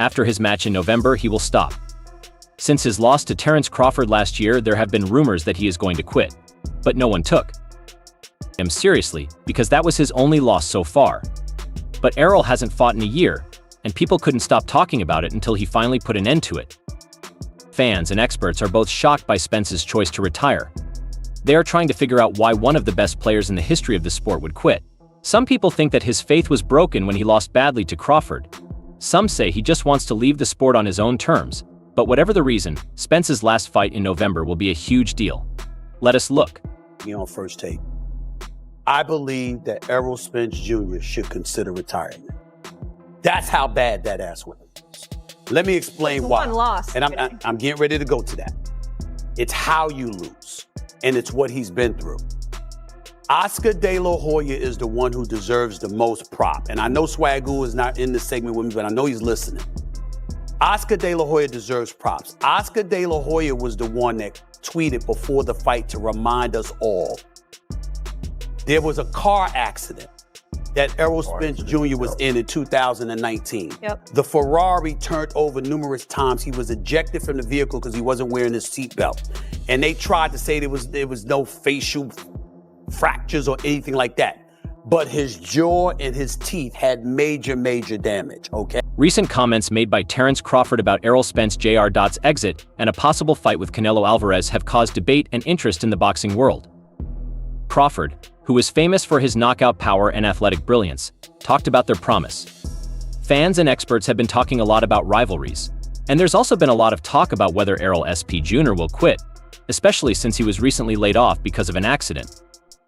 After his match in November, he will stop. Since his loss to Terence Crawford last year, there have been rumors that he is going to quit. But no one took him seriously, because that was his only loss so far. But Errol hasn't fought in a year, and people couldn't stop talking about it until he finally put an end to it. Fans and experts are both shocked by Spence's choice to retire. They are trying to figure out why one of the best players in the history of the sport would quit. Some people think that his faith was broken when he lost badly to Crawford. Some say he just wants to leave the sport on his own terms. But whatever the reason, Spence's last fight in November will be a huge deal. Let us look. On First Take, I believe that Errol Spence Jr. should consider retirement. That's how bad that ass was. Let me explain why. One loss. And I'm getting ready to go to that. It's how you lose, and it's what he's been through. Oscar De La Hoya is the one who deserves the most prop. And I know Swagoo is not in this segment with me, but I know he's listening. Oscar De La Hoya deserves props. Oscar De La Hoya was the one that tweeted before the fight to remind us all. There was a car accident that Errol Spence Jr. was in 2019. Yep. The Ferrari turned over numerous times. He was ejected from the vehicle because he wasn't wearing his seatbelt. And they tried to say there was no facial fractures or anything like that. But his jaw and his teeth had major damage, okay? Recent comments made by Terence Crawford about Errol Spence Jr.'s exit and a possible fight with Canelo Alvarez have caused debate and interest in the boxing world. Crawford, who is famous for his knockout power and athletic brilliance, talked about their promise. Fans and experts have been talking a lot about rivalries, and there's also been a lot of talk about whether Errol SP Jr. will quit, especially since he was recently laid off because of an accident.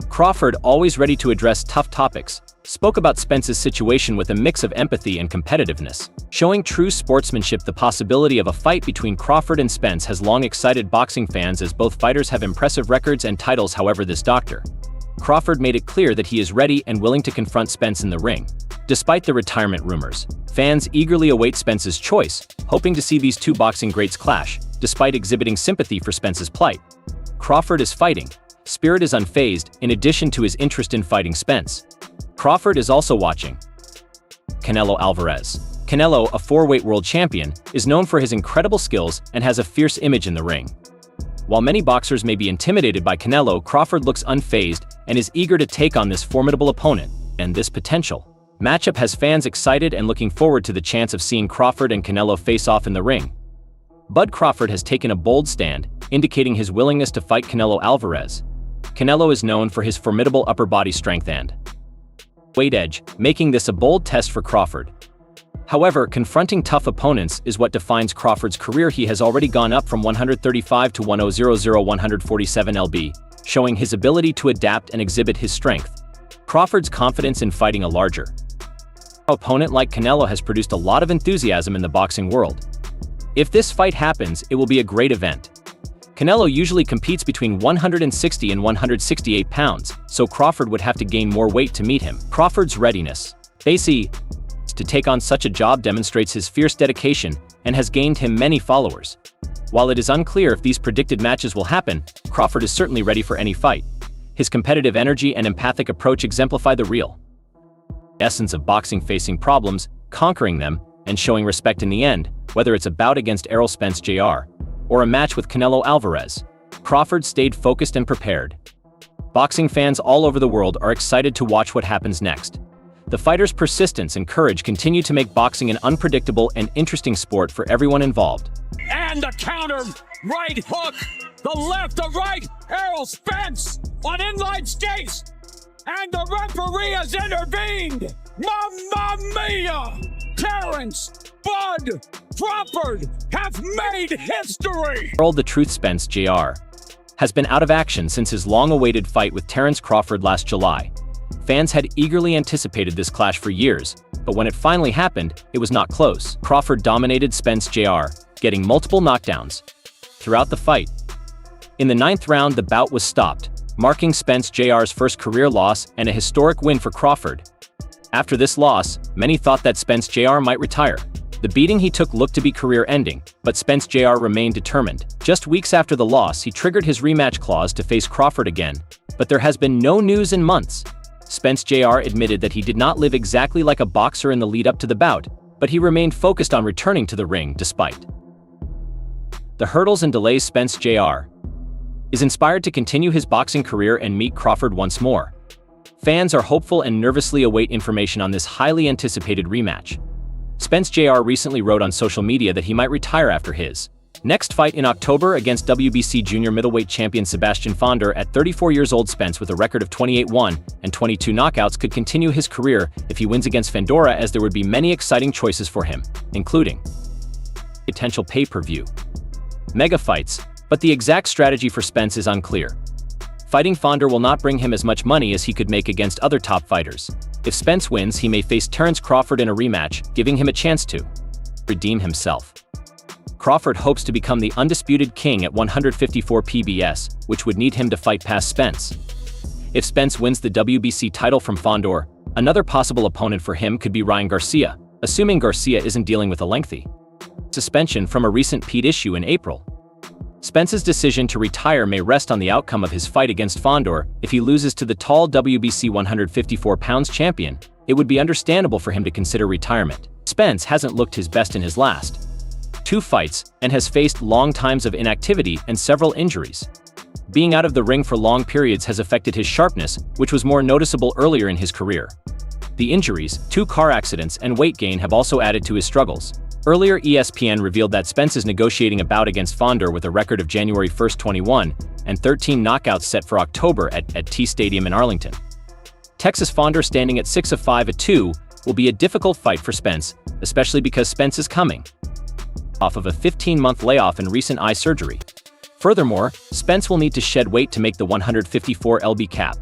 Crawford, always ready to address tough topics, spoke about Spence's situation with a mix of empathy and competitiveness. Showing true sportsmanship, the possibility of a fight between Crawford and Spence has long excited boxing fans, as both fighters have impressive records and titles. However, this Dr. Crawford made it clear that he is ready and willing to confront Spence in the ring. Despite the retirement rumors, fans eagerly await Spence's choice, hoping to see these two boxing greats clash. Despite exhibiting sympathy for Spence's plight, Crawford is fighting. Spirit is unfazed, in addition to his interest in fighting Spence. Crawford is also watching Canelo Alvarez. Canelo, a four-weight world champion, is known for his incredible skills and has a fierce image in the ring. While many boxers may be intimidated by Canelo, Crawford looks unfazed and is eager to take on this formidable opponent, and this potential matchup has fans excited and looking forward to the chance of seeing Crawford and Canelo face off in the ring. Bud Crawford has taken a bold stand, indicating his willingness to fight Canelo Alvarez. Canelo is known for his formidable upper body strength and weight edge, making this a bold test for Crawford. However, confronting tough opponents is what defines Crawford's career. He has already gone up from 135 to 147 lb, showing his ability to adapt and exhibit his strength. Crawford's confidence in fighting a larger opponent like Canelo has produced a lot of enthusiasm in the boxing world. If this fight happens, it will be a great event. Canelo usually competes between 160 and 168 pounds, so Crawford would have to gain more weight to meet him. Crawford's readiness to take on such a job demonstrates his fierce dedication and has gained him many followers. While it is unclear if these predicted matches will happen, Crawford is certainly ready for any fight. His competitive energy and empathic approach exemplify the real essence of boxing: facing problems, conquering them, and showing respect in the end, whether it's a bout against Errol Spence Jr. or a match with Canelo Alvarez. Crawford stayed focused and prepared. Boxing fans all over the world are excited to watch what happens next. The fighter's persistence and courage continue to make boxing an unpredictable and interesting sport for everyone involved. And the counter, right hook, the left, the right, Errol Spence on inline skates, and the referee has intervened. Mamma mia! Terence, Bud, Crawford have made history! Errol "The Truth" Spence Jr. has been out of action since his long-awaited fight with Terence Crawford last July. Fans had eagerly anticipated this clash for years, but when it finally happened, it was not close. Crawford dominated Spence Jr., getting multiple knockdowns throughout the fight. In the 9th round, the bout was stopped, marking Spence Jr.'s first career loss and a historic win for Crawford. After this loss, many thought that Spence Jr. might retire. The beating he took looked to be career-ending, but Spence Jr. remained determined. Just weeks after the loss, he triggered his rematch clause to face Crawford again, but there has been no news in months. Spence Jr. admitted that he did not live exactly like a boxer in the lead-up to the bout, but he remained focused on returning to the ring despite the hurdles and delays. Spence Jr. is inspired to continue his boxing career and meet Crawford once more. Fans are hopeful and nervously await information on this highly anticipated rematch. Spence Jr. recently wrote on social media that he might retire after his next fight in October against WBC junior middleweight champion Sebastian Fonder. At 34 years old, Spence, with a record of 28-1 and 22 knockouts, could continue his career if he wins against Fandora, as there would be many exciting choices for him, including potential pay-per-view mega fights, but the exact strategy for Spence is unclear. Fighting Fonder will not bring him as much money as he could make against other top fighters. If Spence wins, he may face Terrence Crawford in a rematch, giving him a chance to redeem himself. Crawford hopes to become the undisputed king at 154 PBS, which would need him to fight past Spence. If Spence wins the WBC title from Fondor, another possible opponent for him could be Ryan Garcia, assuming Garcia isn't dealing with a lengthy suspension from a recent PED issue in April. Spence's decision to retire may rest on the outcome of his fight against Fondor. If he loses to the tall WBC 154 pounds champion, it would be understandable for him to consider retirement. Spence hasn't looked his best in his last 2 fights and has faced long times of inactivity and several injuries. Being out of the ring for long periods has affected his sharpness, which was more noticeable earlier in his career. The injuries, 2 car accidents, and weight gain have also added to his struggles. Earlier, ESPN revealed that Spence is negotiating a bout against Fondor with a record of January 1, 21, and 13 knockouts set for October at T Stadium in Arlington. Texas Fondor, standing at 6-5-2, will be a difficult fight for Spence, especially because Spence is coming off of a 15-month layoff and recent eye surgery. Furthermore, Spence will need to shed weight to make the 154 lb cap.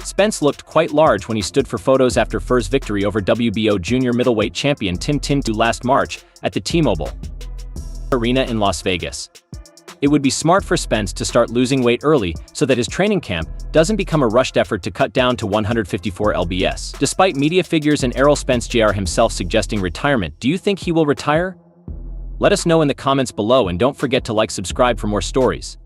Spence looked quite large when he stood for photos after Fur's victory over WBO junior middleweight champion Tim Du last March at the T-Mobile Arena in Las Vegas. It would be smart for Spence to start losing weight early so that his training camp doesn't become a rushed effort to cut down to 154 lbs. Despite media figures and Errol Spence Jr. himself suggesting retirement, do you think he will retire? Let us know in the comments below, and don't forget to subscribe for more stories.